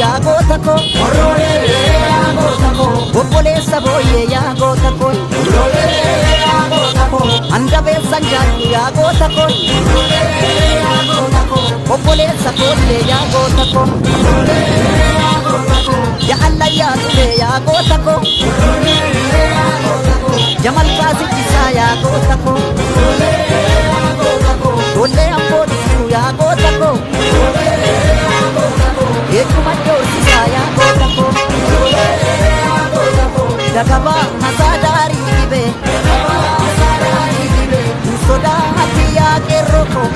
yaa goota koo obboleessa booyyee yaa goota koo handabeessan jaadhu yaa goota koo obboleessa koollee yaa goota koo jaallayyaa tulee yaa goota koo jamal kaasichisaa yaa goota koo tollee amboo dhufuu yaa goota koo eekuma doorsisaa yaa goota koo dagabaa masaa daarii dhibee sodaati yaa qeerroo koo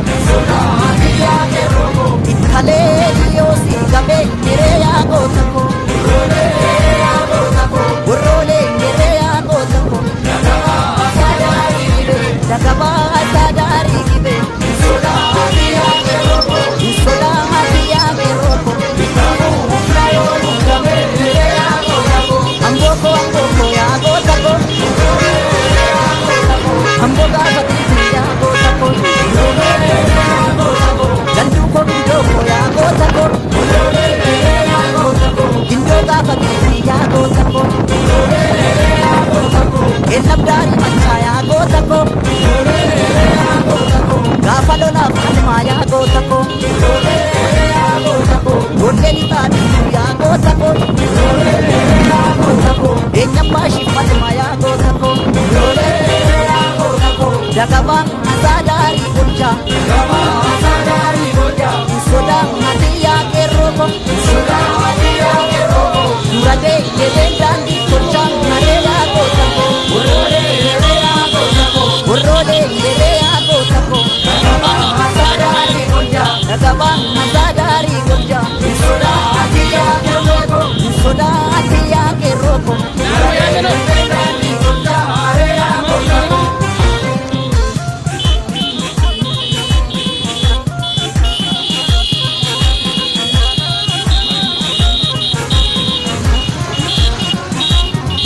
ittalee yoo si qabee miree yaa goota koo warroolee miree yaa goota koo dagabaa masaa daarii dhibee sodaati yaa qeerroo koo amboko yaa goota koo amboga batiti yaa goota koo ganduu koo gindoo koo yaa goota koo gindoo gaafa gindi yaa goota koo ennabdaari machaa yaa goota koo gaafa lolaaf almaa yaa goota koo gollee lixaadhiitu yaa goota koo eenyammaa shiffatma yaa goota koo dagabaan asaada